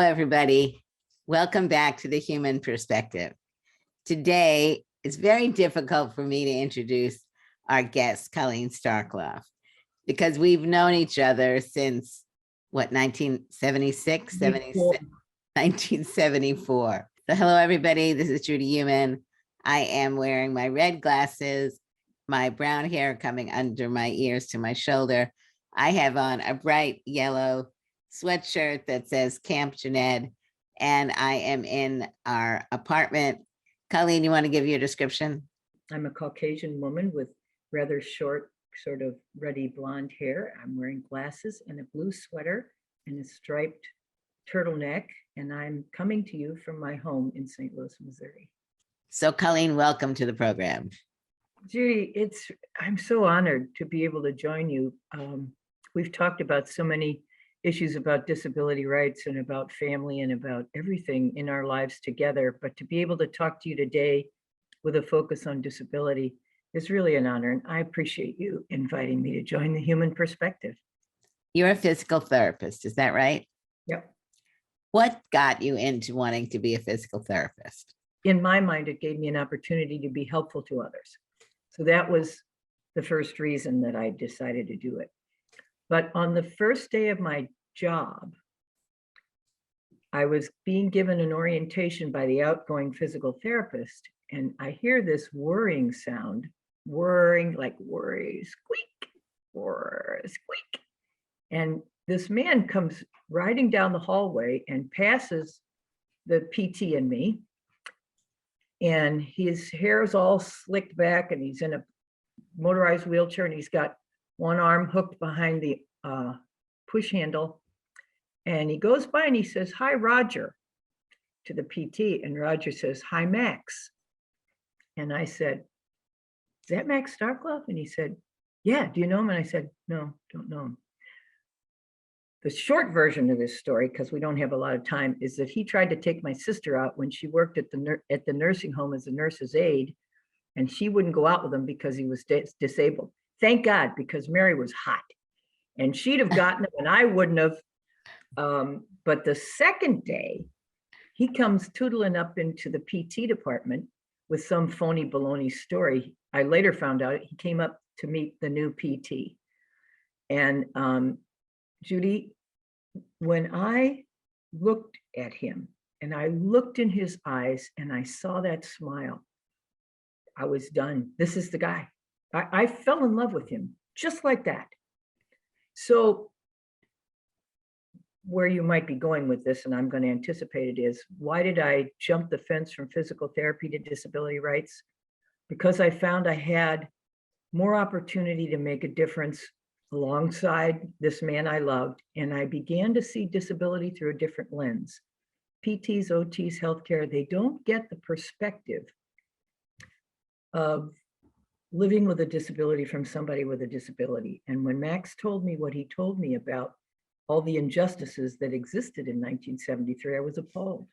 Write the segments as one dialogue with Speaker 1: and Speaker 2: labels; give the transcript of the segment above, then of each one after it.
Speaker 1: everybody. Welcome back to The Human Perspective. Today, it's very difficult for me to introduce our guest, Colleen Starkloff, because we've known each other since, 1976, 1974. So hello, everybody. This is Judy Human. I am wearing my red glasses, my brown hair coming under my ears to my shoulder. I have on a bright yellow sweatshirt that says Camp Jeanette, and I am in our apartment. Colleen, you want to give your description?
Speaker 2: I'm a Caucasian woman with rather short, sort of ruddy blonde hair. I'm wearing glasses and a blue sweater and a striped turtleneck, and I'm coming to you from my home in St. Louis, Missouri.
Speaker 1: So Colleen, welcome to the program.
Speaker 2: Judy, I'm so honored to be able to join you. We've talked about so many issues about disability rights and about family and about everything in our lives together, but to be able to talk to you today with a focus on disability is really an honor, and I appreciate you inviting me to join The Human Perspective.
Speaker 1: You're a physical therapist, is that right?
Speaker 2: Yep.
Speaker 1: What got you into wanting to be a physical therapist?
Speaker 2: In my mind, it gave me an opportunity to be helpful to others. So that was the first reason that I decided to do it. But on the first day of my job, I was being given an orientation by the outgoing physical therapist, and I hear this whirring sound, whirring, like worry, squeak, whir, squeak. And this man comes riding down the hallway and passes the PT and me, and his hair is all slicked back, and he's in a motorized wheelchair, and he's got one arm hooked behind the push handle. And he goes by and he says, "Hi, Roger," to the PT. And Roger says, "Hi, Max." And I said, "Is that Max Starkloff?" And he said, "Yeah, do you know him?" And I said, "No, don't know him." The short version of this story, because we don't have a lot of time, is that he tried to take my sister out when she worked at the nursing home as a nurse's aide, and she wouldn't go out with him because he was disabled. Thank God, because Mary was hot, and she'd have gotten him and I wouldn't have. But the second day, he comes tootling up into the PT department with some phony baloney story. I later found out he came up to meet the new PT. And Judy, when I looked at him and I looked in his eyes and I saw that smile, I was done. This is the guy. I fell in love with him just like that. So where you might be going with this, and I'm going to anticipate it, is why did I jump the fence from physical therapy to disability rights? Because I found I had more opportunity to make a difference alongside this man I loved, and I began to see disability through a different lens. PTs, OTs, healthcare, they don't get the perspective of living with a disability from somebody with a disability. And when Max told me what he told me about all the injustices that existed in 1973, I was appalled.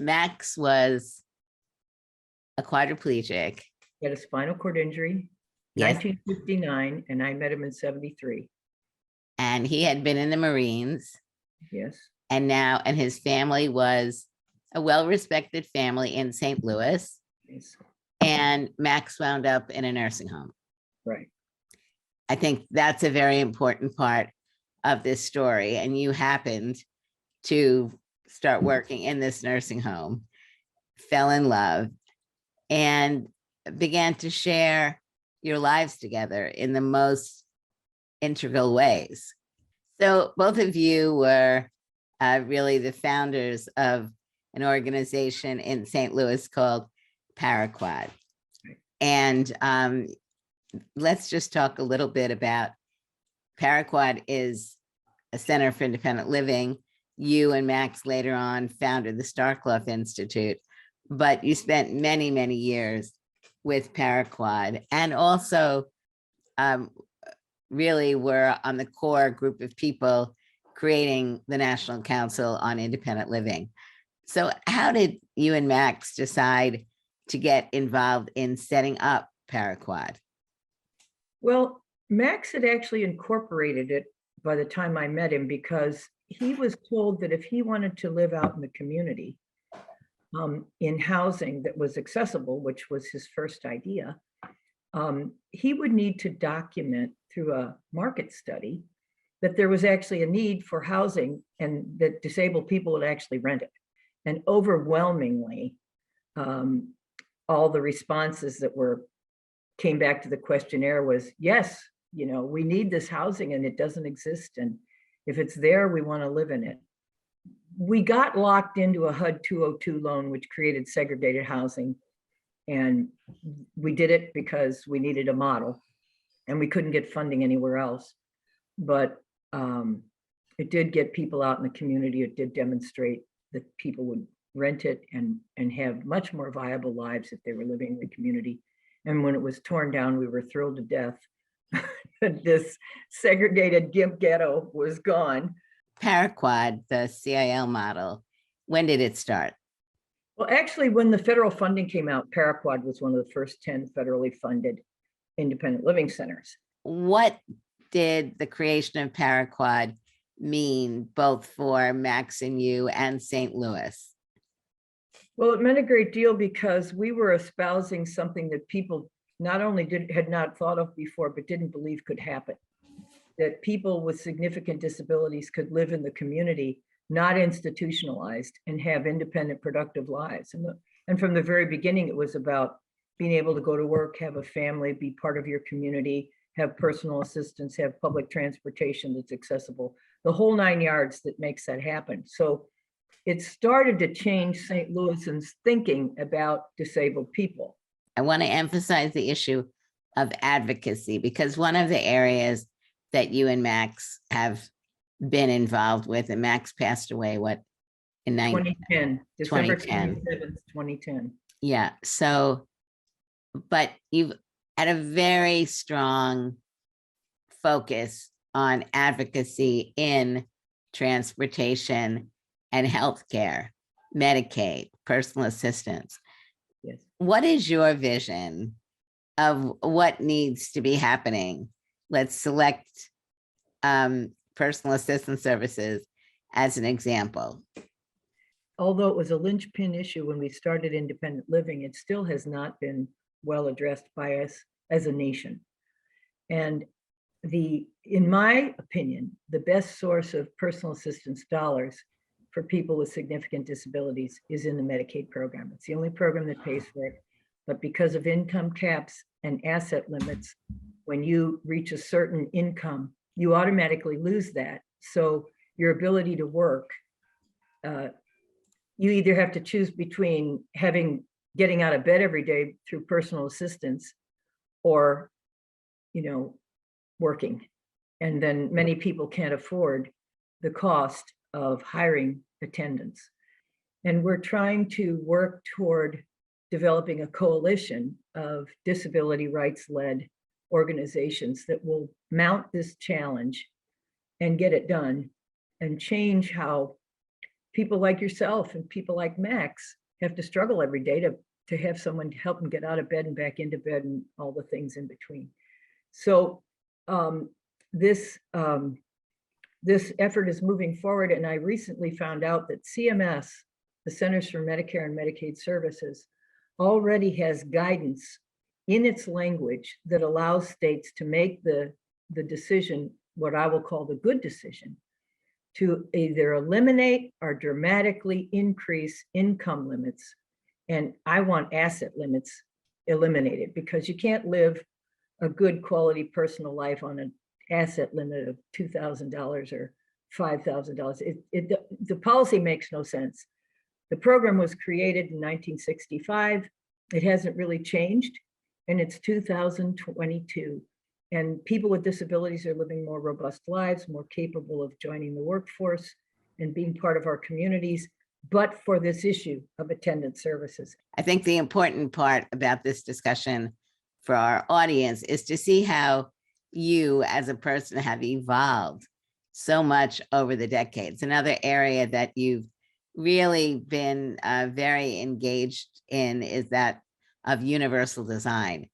Speaker 1: Max was a quadriplegic.
Speaker 2: He had a spinal cord injury,
Speaker 1: Yes.
Speaker 2: 1959, and I met him in 73.
Speaker 1: And he had been in the Marines.
Speaker 2: Yes.
Speaker 1: And his family was a well-respected family in St. Louis.
Speaker 2: Yes.
Speaker 1: And Max wound up in a nursing home.
Speaker 2: Right.
Speaker 1: I think that's a very important part of this story. And you happened to start working in this nursing home, fell in love, and began to share your lives together in the most integral ways. So both of you were really the founders of an organization in St. Louis called Paraquad. And let's just talk a little bit about Paraquad. Is a center for independent living. You and Max later on founded the Starkloff Institute, but you spent many, many years with Paraquad, and also really were on the core group of people creating the National Council on Independent Living. So how did you and Max decide to get involved in setting up Paraquad?
Speaker 2: Well, Max had actually incorporated it by the time I met him, because he was told that if he wanted to live out in the community in housing that was accessible, which was his first idea, he would need to document through a market study that there was actually a need for housing and that disabled people would actually rent it. And overwhelmingly, all the responses that came back to the questionnaire was, yes, we need this housing and it doesn't exist. And if it's there, we want to live in it. We got locked into a HUD 202 loan, which created segregated housing. And we did it because we needed a model and we couldn't get funding anywhere else. But it did get people out in the community. It did demonstrate that people would rent it and have much more viable lives if they were living in the community. And when it was torn down, we were thrilled to death that this segregated GIMP ghetto was gone.
Speaker 1: Paraquad, the CIL model, when did it start?
Speaker 2: Well, actually, when the federal funding came out, Paraquad was one of the first 10 federally funded independent living centers.
Speaker 1: What did the creation of Paraquad mean both for Max and you and St. Louis?
Speaker 2: Well, it meant a great deal because we were espousing something that people not only had not thought of before, but didn't believe could happen. That people with significant disabilities could live in the community, not institutionalized, and have independent, productive lives. And from the very beginning, it was about being able to go to work, have a family, be part of your community, have personal assistance, have public transportation that's accessible, the whole 9 yards that makes that happen. So it started to change St. Louisans' thinking about disabled people.
Speaker 1: I want to emphasize the issue of advocacy, because one of the areas that you and Max have been involved with, and Max passed away, in
Speaker 2: 2010, December
Speaker 1: 2010.
Speaker 2: 27th, 2010.
Speaker 1: Yeah. So, but you've had a very strong focus on advocacy in transportation and healthcare, Medicaid, personal assistance.
Speaker 2: Yes.
Speaker 1: What is your vision of what needs to be happening? Let's select personal assistance services as an example.
Speaker 2: Although it was a linchpin issue when we started independent living, it still has not been well addressed by us as a nation. And in my opinion, the best source of personal assistance dollars for people with significant disabilities is in the Medicaid program. It's the only program that pays for it. But because of income caps and asset limits, when you reach a certain income, you automatically lose that. So your ability to work, you either have to choose between getting out of bed every day through personal assistance or, working. And then many people can't afford the cost of hiring attendants. And we're trying to work toward developing a coalition of disability rights-led organizations that will mount this challenge and get it done and change how people like yourself and people like Max have to struggle every day to have someone help them get out of bed and back into bed and all the things in between. So this effort is moving forward, and I recently found out that CMS, the Centers for Medicare and Medicaid Services, already has guidance in its language that allows states to make the decision, what I will call the good decision, to either eliminate or dramatically increase income limits. And I want asset limits eliminated, because you can't live a good quality personal life on an asset limit of $2,000 or $5,000. The policy makes no sense. The program was created in 1965. It hasn't really changed, and it's 2022. And people with disabilities are living more robust lives, more capable of joining the workforce and being part of our communities, but for this issue of attendant services.
Speaker 1: I think the important part about this discussion for our audience is to see how you as a person have evolved so much over the decades. Another area that you've really been very engaged in is that of universal design.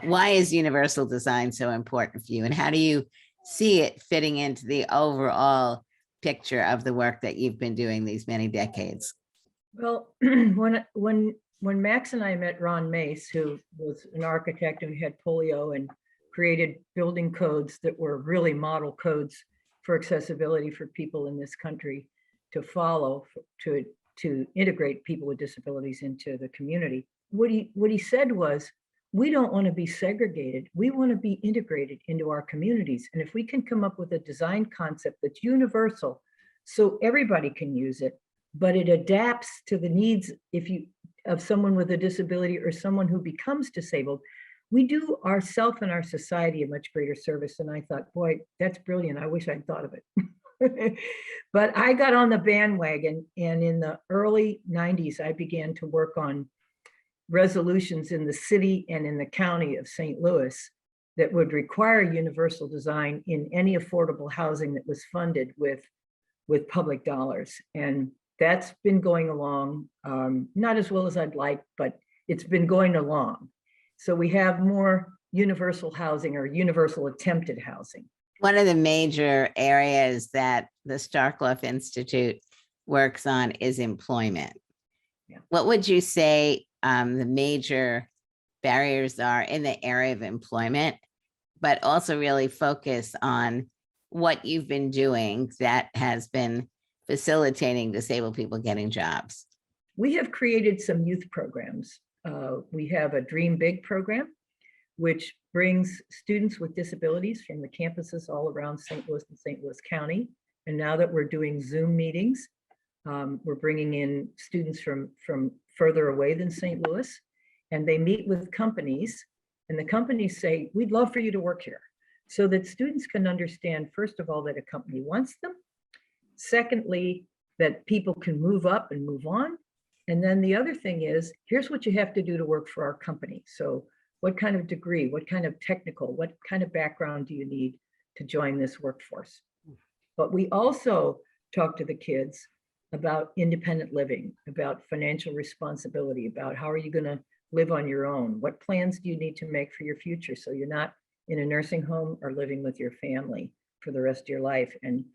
Speaker 1: Why is universal design so important for you, and how do you see it fitting into the overall picture of the work that you've been doing these many decades?
Speaker 2: Well, when Max and I met Ron Mace, who was an architect and had polio and created building codes that were really model codes for accessibility for people in this country to follow, to integrate people with disabilities into the community. What he said was, we don't want to be segregated. We want to be integrated into our communities. And if we can come up with a design concept that's universal, so everybody can use it, but it adapts to the needs of someone with a disability or someone who becomes disabled, we do ourselves and our society a much greater service. And I thought, boy, that's brilliant. I wish I'd thought of it. But I got on the bandwagon, and in the early 90s, I began to work on resolutions in the city and in the county of St. Louis that would require universal design in any affordable housing that was funded with public dollars. And that's been going along, not as well as I'd like, but it's been going along. So we have more universal housing, or universal attempted housing.
Speaker 1: One of the major areas that the Starkloff Institute works on is employment.
Speaker 2: Yeah.
Speaker 1: What would you say the major barriers are in the area of employment, but also really focus on what you've been doing that has been facilitating disabled people getting jobs?
Speaker 2: We have created some youth programs. We have a Dream Big program, which brings students with disabilities from the campuses all around St. Louis and St. Louis County. And now that we're doing Zoom meetings, we're bringing in students from further away than St. Louis, and they meet with companies, and the companies say, we'd love for you to work here, so that students can understand, first of all, that a company wants them. Secondly, that people can move up and move on. And then the other thing is, here's what you have to do to work for our company. So what kind of degree, what kind of technical, what kind of background do you need to join this workforce? But we also talk to the kids about independent living, about financial responsibility, about how are you going to live on your own? What plans do you need to make for your future so you're not in a nursing home or living with your family for the rest of your life and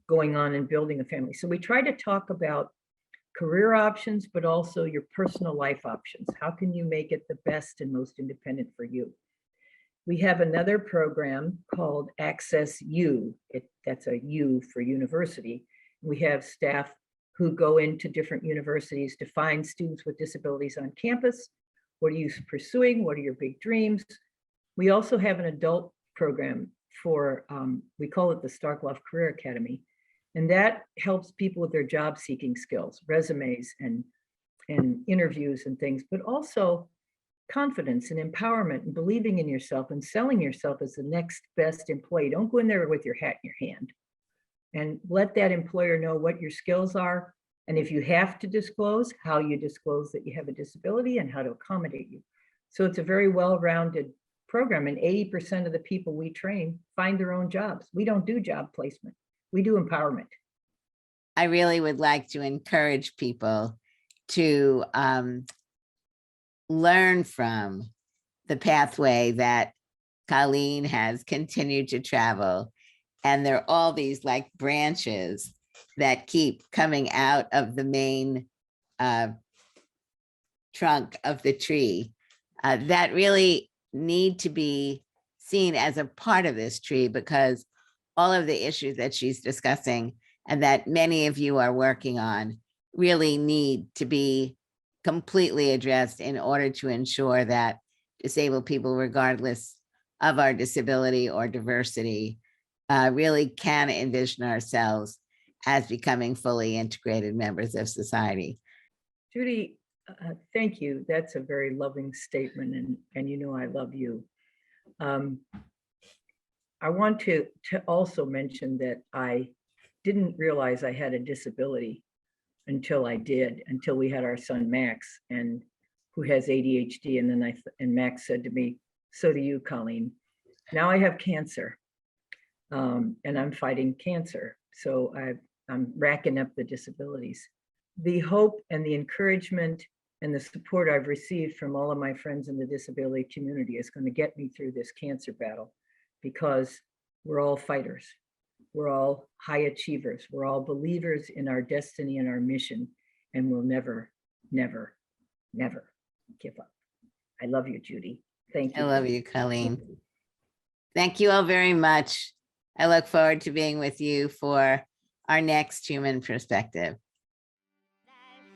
Speaker 2: going on and building a family? So we try to talk about career options, but also your personal life options. How can you make it the best and most independent for you? We have another program called Access U. That's a U for university. We have staff who go into different universities to find students with disabilities on campus. What are you pursuing? What are your big dreams? We also have an adult program for, we call it the Starkloff Career Academy. And that helps people with their job seeking skills, resumes and interviews and things, but also confidence and empowerment and believing in yourself and selling yourself as the next best employee. Don't go in there with your hat in your hand, and let that employer know what your skills are. And if you have to disclose, how you disclose that you have a disability and how to accommodate you. So it's a very well-rounded program, and 80% of the people we train find their own jobs. We don't do job placement. We do empowerment.
Speaker 1: I really would like to encourage people to learn from the pathway that Colleen has continued to travel. And there are all these like branches that keep coming out of the main trunk of the tree that really need to be seen as a part of this tree, because all of the issues that she's discussing and that many of you are working on really need to be completely addressed in order to ensure that disabled people, regardless of our disability or diversity, really can envision ourselves as becoming fully integrated members of society.
Speaker 2: Judy, thank you. That's a very loving statement, and you know I love you. I want to also mention that I didn't realize I had a disability until we had our son Max, and who has ADHD. And then Max said to me, so do you, Colleen. Now I have cancer, and I'm fighting cancer. So I'm racking up the disabilities. The hope and the encouragement and the support I've received from all of my friends in the disability community is going to get me through this cancer battle, because we're all fighters. We're all high achievers. We're all believers in our destiny and our mission, and we'll never, never, never give up. I love you, Judy. Thank you.
Speaker 1: I love you, Colleen. Thank you all very much. I look forward to being with you for our next Human Perspective.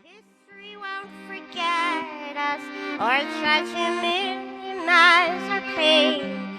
Speaker 3: History won't forget us or try to minimize our pain.